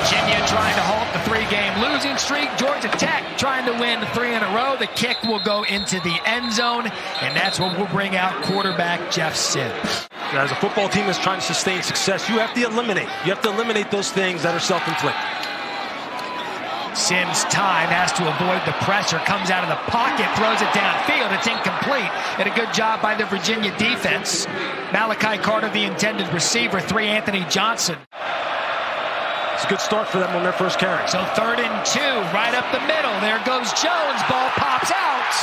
Virginia trying to halt the 3-game losing streak. Georgia Tech trying to win 3 in a row. The kick will go into the end zone, and that's what will bring out quarterback Jeff Sims. As a football team that's trying to sustain success, you have to eliminate. You have to eliminate those things that are self-inflicted. Sims' time has to avoid the pressure, comes out of the pocket, throws it downfield. It's incomplete. And a good job by the Virginia defense. Malachi Carter, the intended receiver, 3 Anthony Johnson. It's a good start for them on their first carry. So 3rd and 2, right up the middle. There goes Jones. Ball pops out.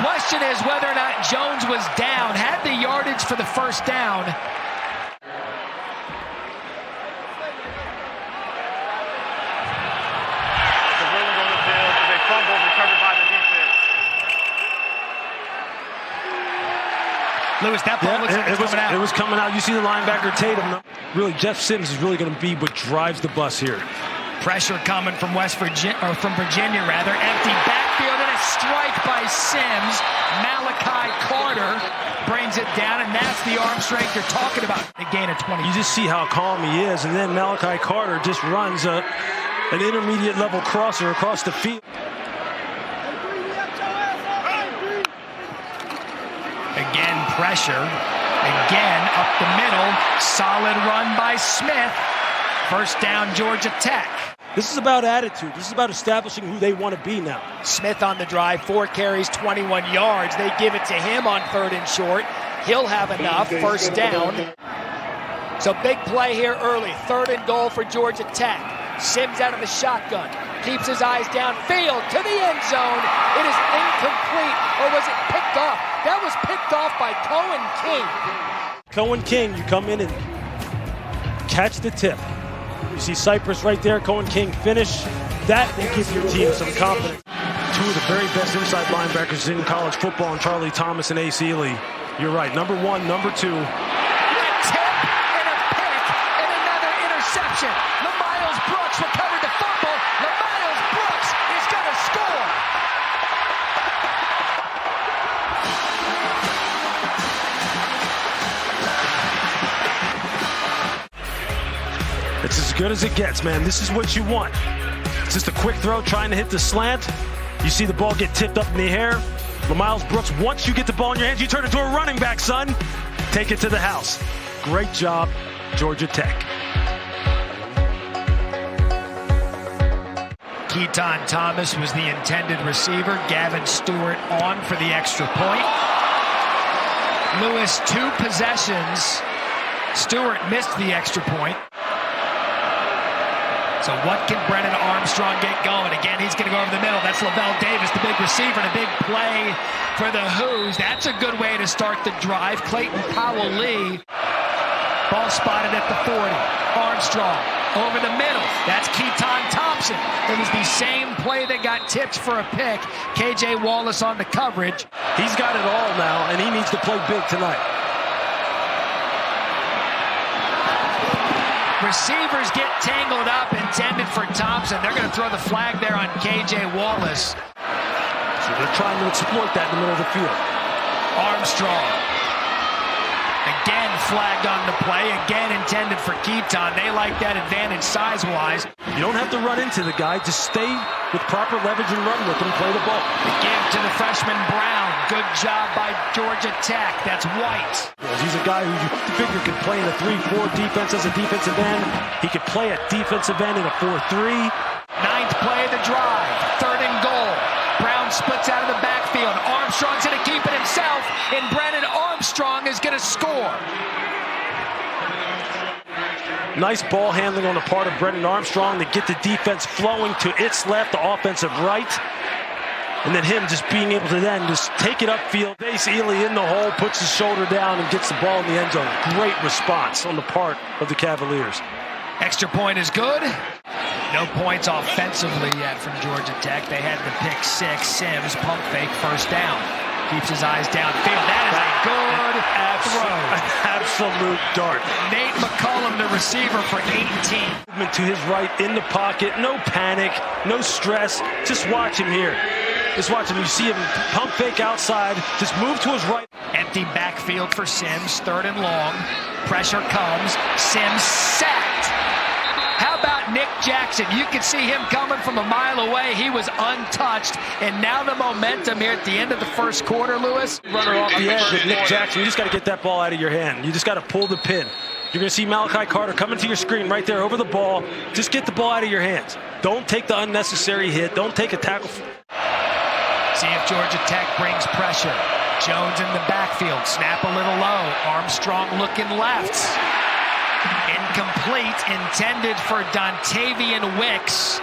Question is whether or not Jones was down. Had the yardage for the first down. Lewis, that ball looks like it's coming out. It was coming out. You see the linebacker Tatum. Really, Jeff Sims is really going to be what drives the bus here. Pressure coming from Virginia. Empty backfield and a strike by Sims. Malachi Carter brings it down, and that's the arm strength you're talking about. A gain of 20. You just see how calm he is, and then Malachi Carter just runs an intermediate level crosser across the field. Again, pressure. Again, up the middle. Solid run by Smith. First down, Georgia Tech. This is about attitude. This is about establishing who they want to be now. Smith on the drive, 4 carries, 21 yards. They give it to him on 3rd and short. He'll have enough. First down. So big play here early. 3rd and goal for Georgia Tech. Sims out of the shotgun. Keeps his eyes downfield to the end zone. It is incomplete, or was it picked off? That was picked off by Cohen King. Cohen King, you come in and catch the tip. You see Cypress right there. Cohen King finish. That will give your team some confidence. 2 of the very best inside linebackers in college football, and Charlie Thomas and A.C. Lee. You're right. Number 1, number 2. A tip and a pick and another interception. LaMiles Brooks recovered the fumble. LaMiles Brooks is going to score. It's as good as it gets, man. This is what you want. It's just a quick throw trying to hit the slant. You see the ball get tipped up in the air. LaMiles Brooks, once you get the ball in your hands, you turn it into a running back, son. Take it to the house. Great job, Georgia Tech. Keytaon Thompson was the intended receiver. Gavin Stewart on for the extra point. Lewis, 2 possessions. Stewart missed the extra point. So what can Brennan Armstrong get going? Again, he's going to go over the middle. That's Lavelle Davis, the big receiver, and a big play for the Hoos. That's a good way to start the drive. Clayton Powell-Lee. Ball spotted at the 40. Armstrong over the middle. That's Keytaon Thompson. It was the same play that got tipped for a pick. KJ Wallace on the coverage. He's got it all now, and he needs to play big tonight. Receivers get tangled up, intended for Thompson. They're going to throw the flag there on KJ Wallace. So they're trying to exploit that in the middle of the field. Armstrong. Again flagged on the play. Again intended for Keytaon. They like that advantage size-wise. You don't have to run into the guy. Just stay with proper leverage and run with him and play the ball. The give to the freshman Brown. Good job by Georgia Tech. That's White. He's a guy who you figure could play in a 3-4 defense as a defensive end. He could play at defensive end in a 4-3. 9th play of the drive. 3rd and goal. Brown splits out of the backfield. Armstrong's going to keep it himself, and Brennan Armstrong is going to score. Nice ball handling on the part of Brennan Armstrong to get the defense flowing to its left, the offensive right. And then him just being able to then just take it upfield. Ace Ely in the hole, puts his shoulder down and gets the ball in the end zone. Great response on the part of the Cavaliers. Extra point is good. No points offensively yet from Georgia Tech. They had the pick 6. Sims, pump fake, first down. Keeps his eyes downfield. That is a good throw. Absolute dart. Nate McCullum, the receiver, for 18. Movement to his right in the pocket. No panic, no stress. Just watch him here. Just watch him. You see him pump fake outside. Just move to his right. Empty backfield for Sims. 3rd and long. Pressure comes. Sims sacked. How about Nick Jackson. You could see him coming from a mile away. He was untouched. And now the momentum here at the end of the first quarter, Lewis. Runner off the edge with Nick Jackson. You just got to get that ball out of your hand. You just got to pull the pin. You're going to see Malachi Carter coming to your screen right there over the ball. Just get the ball out of your hands. Don't take the unnecessary hit. Don't take a tackle. See if Georgia Tech brings pressure. Jones in the backfield. Snap a little low. Armstrong looking left. Incomplete. Intended for Dontayvion Wicks.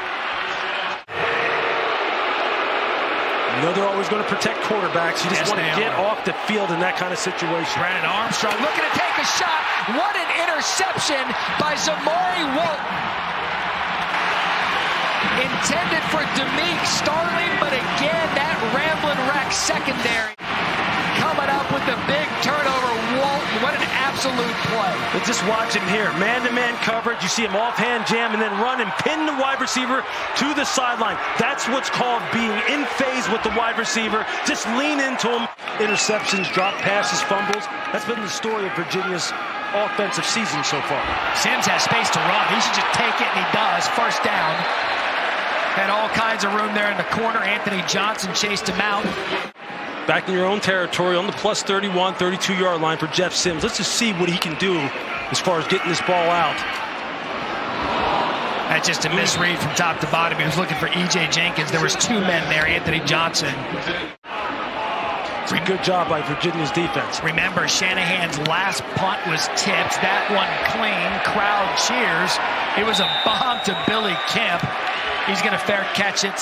You know they're always going to protect quarterbacks. You just want to get off the field in that kind of situation. Brennan Armstrong looking to take a shot. What an interception by Zamari Walton. Intended for Demick Starling, but again, that Ramblin' Wreck secondary coming up with the big turnover. Walton, what an absolute play. But just watch him here. Man-to-man coverage. You see him offhand jam and then run and pin the wide receiver to the sideline. That's what's called being in phase with the wide receiver. Just lean into him. Interceptions, drop passes, fumbles. That's been the story of Virginia's offensive season so far. Sims has space to run. He should just take it, and he does. First down. Had all kinds of room there in the corner. Anthony Johnson chased him out. Back in your own territory on the plus 31, 32-yard line for Jeff Sims. Let's just see what he can do as far as getting this ball out. That's just a misread from top to bottom. He was looking for E.J. Jenkins. There was two men there, Anthony Johnson. It's a good job by Virginia's defense. Remember, Shanahan's last punt was tipped. That one clean. Crowd cheers. It was a bomb to Billy Kemp. He's going to fair catch it.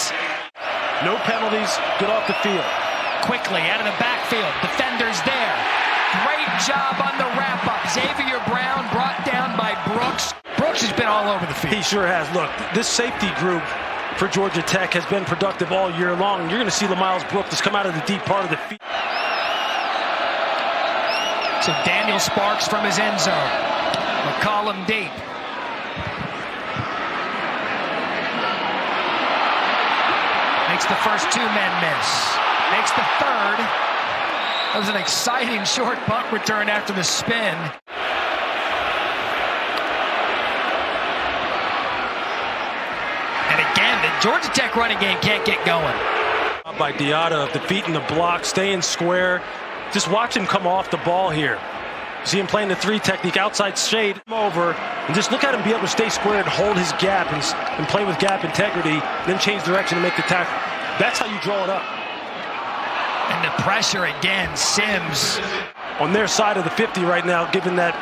No penalties. Get off the field. Quickly out of the backfield. Defenders there. Great job on the wrap-up. Xavier Brown brought down by Brooks. Brooks has been all over the field. He sure has. Look, this safety group for Georgia Tech has been productive all year long. You're going to see LaMiles Brooks just come out of the deep part of the field. So Daniel Sparks from his end zone. McCollum deep. Makes the first two men miss. Makes the third. That was an exciting short punt return after the spin. And again, the Georgia Tech running game can't get going. By Diatta, defeating the block, staying square. Just watch him come off the ball here. See him playing the three technique, outside shade over, and just look at him be able to stay square and hold his gap and play with gap integrity, then change direction and make the tackle. That's how you draw it up. And the pressure again, Sims. On their side of the 50 right now, given that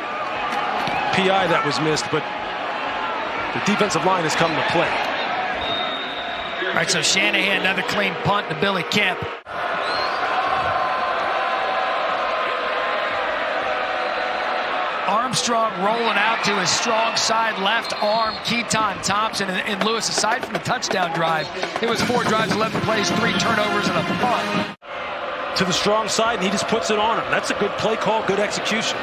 PI that was missed, but the defensive line has come to play. All right, so Shanahan, another clean punt to Billy Kemp. Armstrong rolling out to his strong side left arm. Keytaon Thompson and Lewis, aside from the touchdown drive, it was 4 drives, 11 plays, 3 turnovers, and a punt. To the strong side, and he just puts it on him. That's a good play call, good execution.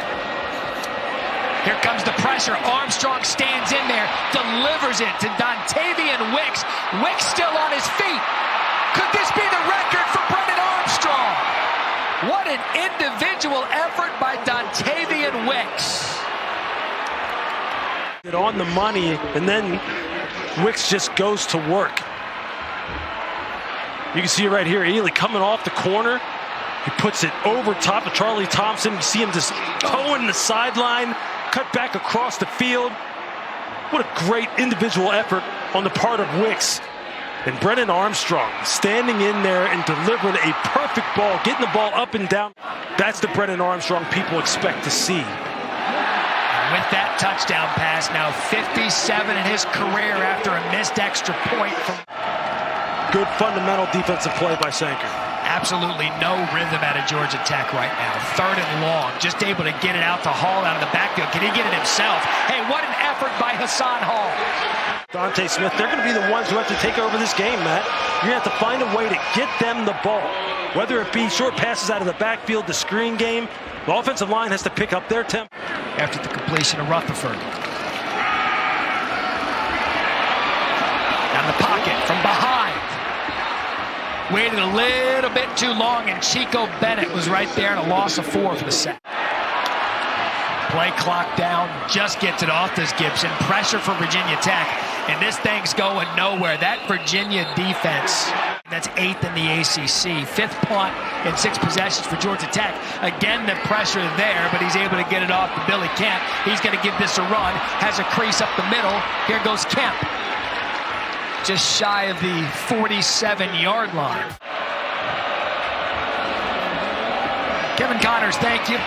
Here comes the pressure. Armstrong stands in there, delivers it to Dontayvion Wicks. Wicks still on his feet. Could this be the record for Brennan Armstrong? What an individual effort by Dontayvion Wicks. On the money, and then Wicks just goes to work. You can see it right here. Ely coming off the corner. He puts it over top of Charlie Thompson. You see him just towing the sideline, cut back across the field. What a great individual effort on the part of Wicks. And Brennan Armstrong standing in there and delivering a perfect ball, getting the ball up and down. That's the Brennan Armstrong people expect to see. And with that touchdown pass, now 57 in his career after a missed extra point. Good fundamental defensive play by Sanker. Absolutely no rhythm out of Georgia Tech right now. 3rd and long, just able to get it out to Hall out of the backfield. Can he get it himself? Hey, what an effort by Hassan Hall. Dante Smith, they're going to be the ones who have to take over this game, Matt. You're going to have to find a way to get them the ball. Whether it be short passes out of the backfield, the screen game, the offensive line has to pick up their tempo. After the completion of Rutherford. Down the pocket from behind. Waited a little bit too long, and Chico Bennett was right there, and a loss of 4 for the sack. Play clock down, just gets it off this Gibson. Pressure for Virginia Tech. And this thing's going nowhere. That Virginia defense, that's 8th in the ACC. 5th punt in 6 possessions for Georgia Tech. Again, the pressure there, but he's able to get it off to Billy Kemp. He's going to give this a run. Has a crease up the middle. Here goes Kemp. Just shy of the 47-yard line. Kevin Connors, thank you.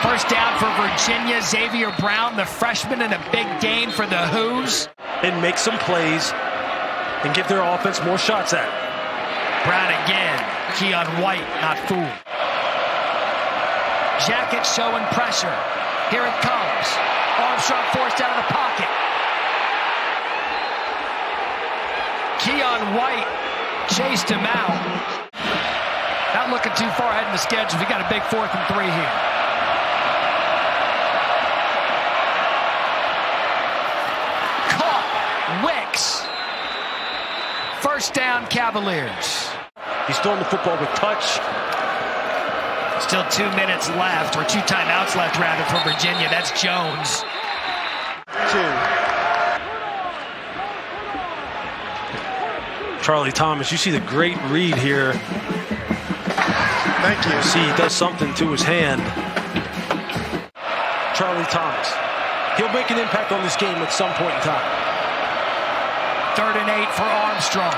First down for Virginia. Xavier Brown, the freshman, in a big gain for the Hoos. And make some plays and give their offense more shots at it. Brown again. Keytaon White not fooled. Jacket showing pressure. Here it comes. Armstrong forced out of the pocket. Keytaon White chased him out. Not looking too far ahead in the schedule. We got a big 4th and 3 here. Wicks. First down, Cavaliers. He's throwing the football with touch. Still 2 minutes left, or 2 timeouts left, rather, for Virginia. That's Jones. 2. Charlie Thomas, you see the great read here. Thank you. See, he does something to his hand. Charlie Thomas. He'll make an impact on this game at some point in time. 3rd and 8 for Armstrong.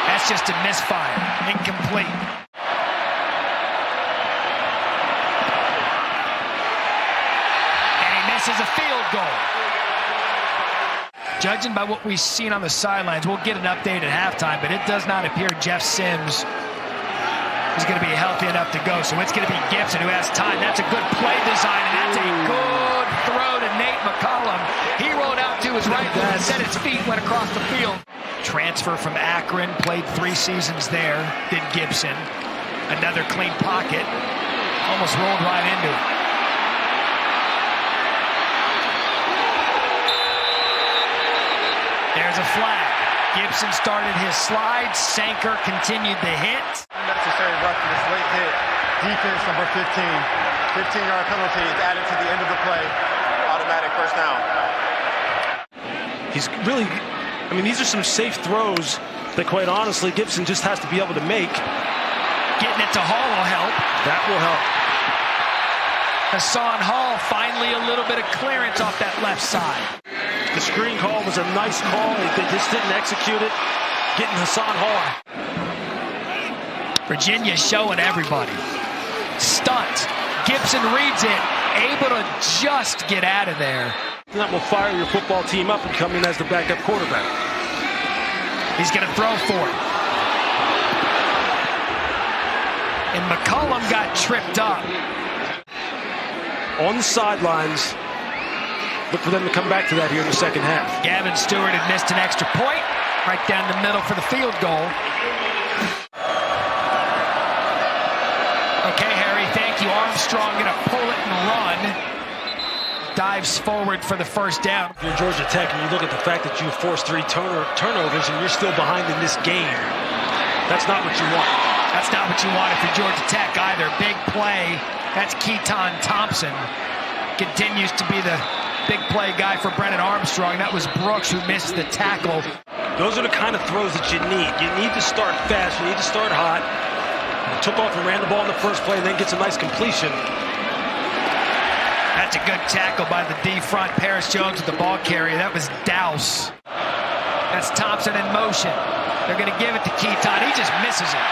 That's just a misfire. Incomplete. And he misses a field goal. Judging by what we've seen on the sidelines, we'll get an update at halftime, but it does not appear Jeff Sims is going to be healthy enough to go. So it's going to be Gibson who has time. That's a good play design, and that's a good throw to Nate McCollum. He rolled out to his right, and set his feet, went across the field. Transfer from Akron, played 3 seasons there, did Gibson. Another clean pocket, almost rolled right into it. There's a flag. Gibson started his slide. Sanker continued the hit. Unnecessary roughness, late hit. Defense number 15. 15-yard penalty is added to the end of the play. Automatic first down. He's really, I mean, these are some safe throws that, quite honestly, Gibson just has to be able to make. Getting it to Hall will help. That will help. Hassan Hall, finally a little bit of clearance off that left side. The screen call was a nice call. They just didn't execute it. Getting Hassan Hall. Virginia showing everybody. Stunt. Gibson reads it. Able to just get out of there. That will fire your football team up and come in as the backup quarterback. He's going to throw for it. And McCollum got tripped up. On the sidelines. Look for them to come back to that here in the second half. Gavin Stewart had missed an extra point. Right down the middle for the field goal. Okay, Harry, thank you. Armstrong going to pull it and run. Dives forward for the first down. If you're Georgia Tech and you look at the fact that you forced 3 turnovers and you're still behind in this game, that's not what you want. That's not what you want if you're Georgia Tech either. Big play. That's Keytaon Thompson. Continues to be the big play guy for Brennan Armstrong. That was Brooks who missed the tackle. Those are the kind of throws that you need. You need to start fast. You need to start hot. Took off and ran the ball in the first play and then gets a nice completion. That's a good tackle by the D front. Paris Jones with the ball carrier. That was Douse. That's Thompson in motion. They're going to give it to Keytaon. He just misses it.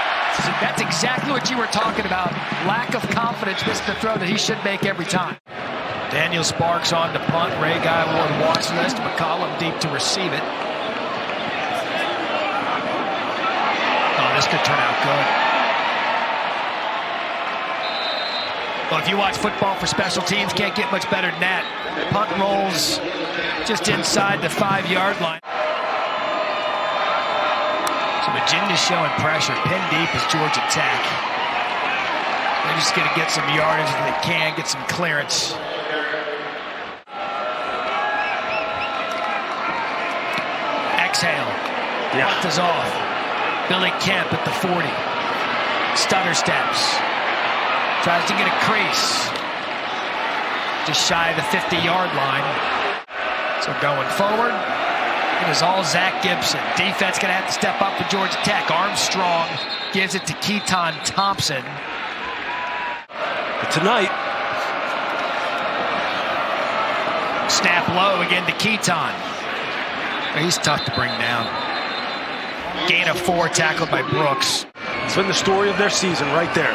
That's exactly what you were talking about. Lack of confidence, missing the throw that he should make every time. Daniel Sparks on to punt. Ray Guy Ward watch list. McCollum deep to receive it. Oh, this could turn out good. Well, if you watch football for special teams, can't get much better than that. Punt rolls just inside the 5-yard line. So Virginia's showing pressure. Pin deep is Georgia Tech. They're just going to get some yardage if they can, get some clearance. Exhale. Punt is off. Billy Kemp at the 40. Stutter steps. Tries to get a crease. Just shy of the 50-yard line. So going forward, it is all Zach Gibson. Defense going to have to step up for Georgia Tech. Armstrong gives it to Keytaon Thompson. But tonight, snap low again to Keytaon. He's tough to bring down. Gain of 4, tackled by Brooks. it's been the story of their season right there.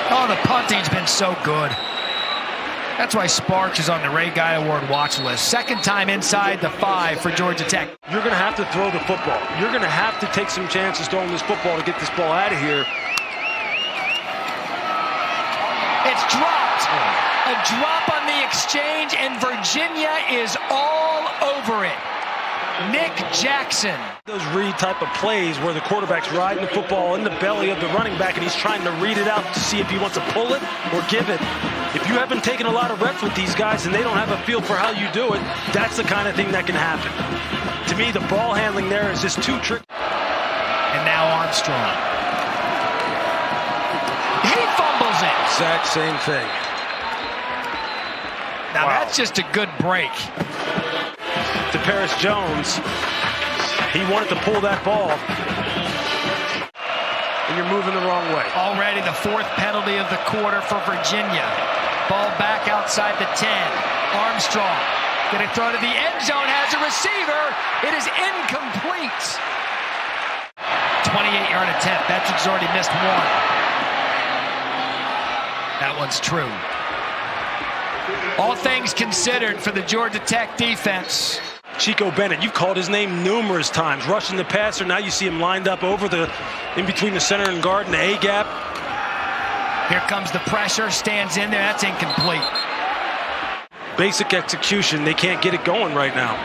Oh, the punting's been so good. That's why Sparks is on the Ray Guy Award watch list. Second time inside the 5 for Georgia Tech. You're going to have to throw the football. You're going to have to take some chances throwing this football to get this ball out of here. It's dropped. A drop on the exchange, and Virginia is all over it. Nick Jackson. Those read type of plays where the quarterback's riding the football in the belly of the running back and he's trying to read it out to see if he wants to pull it or give it. If you haven't taken a lot of reps with these guys and they don't have a feel for how you do it, that's the kind of thing that can happen. To me, the ball handling there is just too tricky. And now Armstrong. He fumbles it. Exact same thing. Now that's just a good break. To Paris Jones, he wanted to pull that ball, and you're moving the wrong way. Already the 4th penalty of the quarter for Virginia. Ball back outside the 10. Armstrong going to throw to the end zone, has a receiver. It is incomplete. 28-yard attempt. Patrick's already missed 1. That one's true. All things considered for the Georgia Tech defense. Chico Bennett, you've called his name numerous times. Rushing the passer, now you see him lined up over in between the center and guard in the A-gap. Here comes the pressure, stands in there, that's incomplete. Basic execution, they can't get it going right now.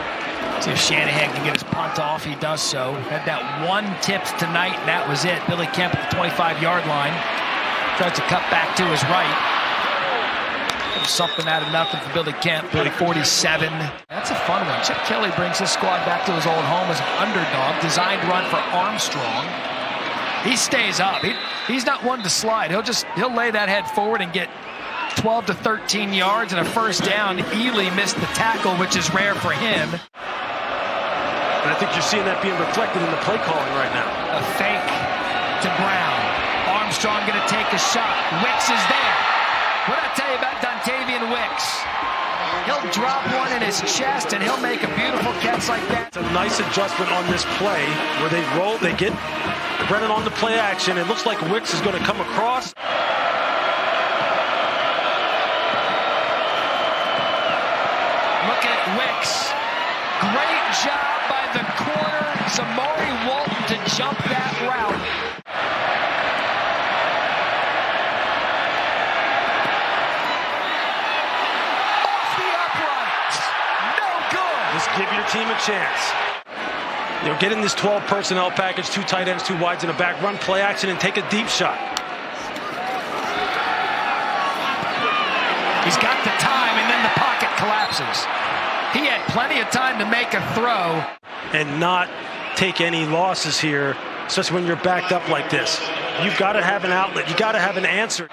See if Shanahan can get his punt off, he does so. Had that 1 tipped tonight, and that was it. Billy Kemp at the 25-yard line. Tries to cut back to his right. Something out of nothing for Billy Kemp, Billy 47. That's a fun one. Chip Kelly brings his squad back to his old home as an underdog. Designed run for Armstrong. He stays up. He's not one to slide. He'll lay that head forward and get 12 to 13 yards and a first down. Ely missed the tackle, which is rare for him. And I think you're seeing that being reflected in the play calling right now. A fake to Brown. Armstrong going to take a shot. Wicks is there. What did I tell you about Dontayvion Wicks? He'll drop one in his chest and he'll make a beautiful catch like that. It's a nice adjustment on this play where they roll, they get Brennan on the play action. It looks like Wicks is going to come across. Look at Wicks. Great job by the corner, Zamari Walton, to jump that route. Give your team a chance. Get in this 12 personnel package, 2 tight ends, 2 wides in the back, run play action and take a deep shot. He's got the time and then the pocket collapses. He had plenty of time to make a throw. And not take any losses here, especially when you're backed up like this. You've got to have an outlet. You got to have an answer.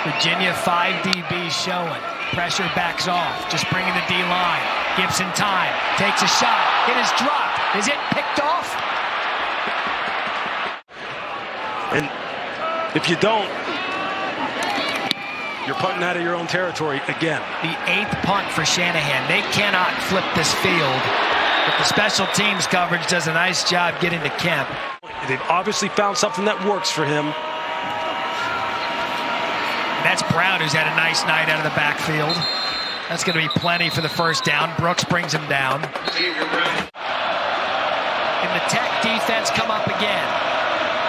Virginia 5 DBs showing. Pressure backs off. Just bringing the D-line. Gibson time. Takes a shot. It is dropped. Is it picked off? And if you don't, you're punting out of your own territory again. The 8th punt for Shanahan. They cannot flip this field. But the special teams coverage does a nice job getting to Kemp. They've obviously found something that works for him. That's Brown, who's had a nice night out of the backfield. That's going to be plenty for the first down. Brooks brings him down. And the Tech defense come up again.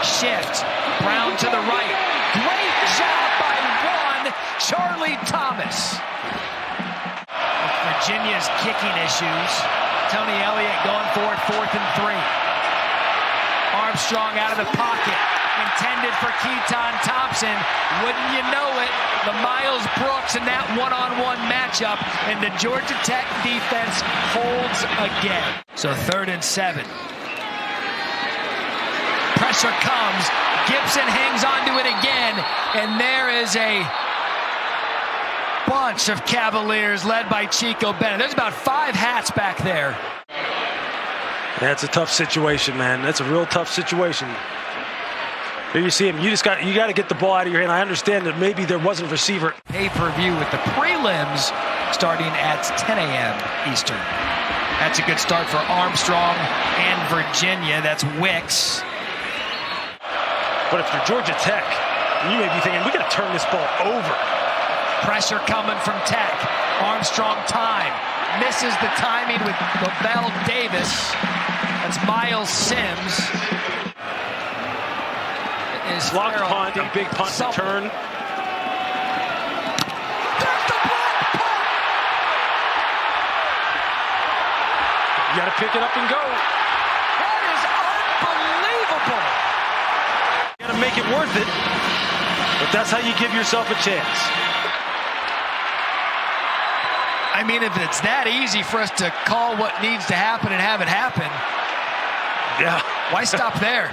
Shift. Brown to the right. Great job by Charlie Thomas. With Virginia's kicking issues, Tony Elliott going for it, 4th and 3. Armstrong out of the pocket. Intended for Keytaon Thompson. Wouldn't you know it? The Miles Brooks in that one-on-one matchup, and the Georgia Tech defense holds again. So 3rd and 7. pressure comes. Gibson hangs on to it again, and there is a bunch of Cavaliers led by Chico Bennett. There's about 5 hats back there. That's a tough situation, man. That's a real tough situation. There you see him. You got to get the ball out of your hand. I understand that maybe there wasn't a receiver. Pay-per-view with the prelims starting at 10 a.m. Eastern. That's a good start for Armstrong and Virginia. That's Wicks. But if you're Georgia Tech, you may be thinking, we got to turn this ball over. Pressure coming from Tech. Armstrong time. Misses the timing with Lavelle Davis. That's Miles Sims. Blocked punt, a big punt return. There's the block punt. You got to pick it up and go. That is unbelievable. You got to make it worth it. But that's how you give yourself a chance. I mean, if it's that easy for us to call what needs to happen and have it happen, yeah, why stop there?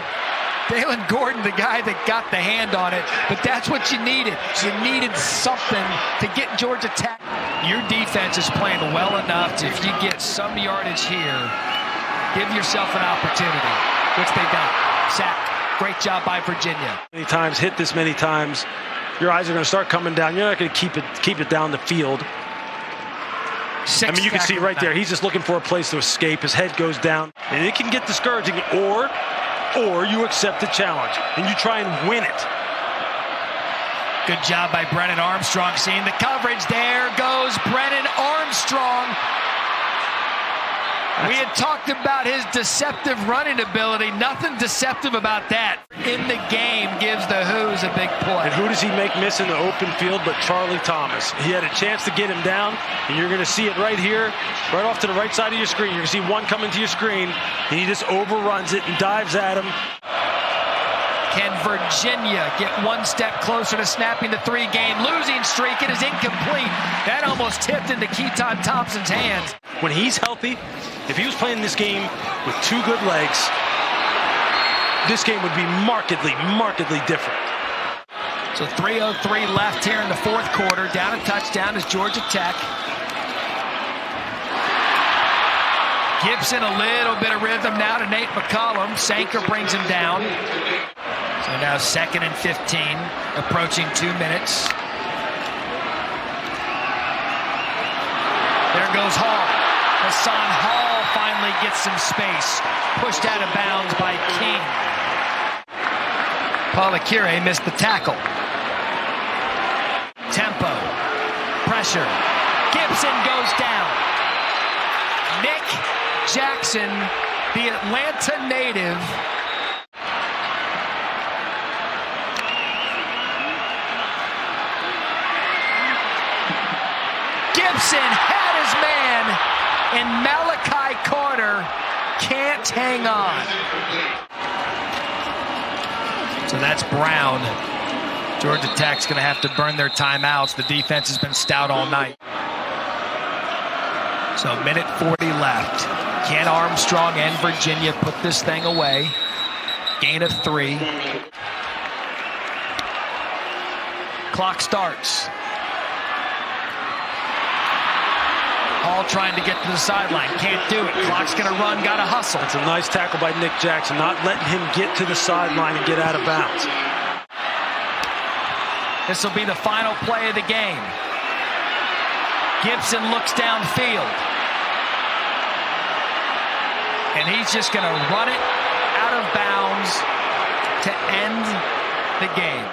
Dalen Gordon, the guy that got the hand on it, but that's what you needed. You needed something to get Georgia Tech. Your defense is playing well enough to, if you get some yardage here, give yourself an opportunity, which they've done. Sack. Great job by Virginia. Many times, hit this many times, your eyes are going to start coming down. You're not going to keep it down the field. I mean, you can see right there, he's just looking for a place to escape. His head goes down, and it can get discouraging. Or you accept the challenge, and you try and win it. Good job by Brennan Armstrong, seeing the coverage. There goes Brennan Armstrong. We had talked about his deceptive running ability. Nothing deceptive about that. In the game gives the Who's a big play. And who does he make miss in the open field but Charlie Thomas? He had a chance to get him down, and you're going to see it right here, right off to the right side of your screen. You're going to see one coming to your screen, and he just overruns it and dives at him. Can Virginia get one step closer to snapping the 3-game losing streak? It is incomplete. That almost tipped into Keytaon Thompson's hands. When he's healthy, if he was playing this game with 2 good legs, this game would be markedly different. So 3:03 left here in the 4th quarter. Down a touchdown is Georgia Tech. Gibson, a little bit of rhythm now to Nate McCollum. Sanker brings him down. So now 2nd and 15, approaching 2 minutes. There goes Hall. Hassan Hall finally gets some space. Pushed out of bounds by King. Palakire missed the tackle. Tempo. Pressure. Gibson goes down. Nick Jackson, the Atlanta native. Gibson had his man, and Malachi Carter can't hang on. So that's Brown. Georgia Tech's going to have to burn their timeouts. The defense has been stout all night. So minute 40 left. Can Armstrong and Virginia put this thing away? Gain of 3. Clock starts. Hall trying to get to the sideline. Can't do it. Clock's going to run. Got to hustle. It's a nice tackle by Nick Jackson, not letting him get to the sideline and get out of bounds. This will be the final play of the game. Gibson looks downfield. And he's just going to run it out of bounds to end the game.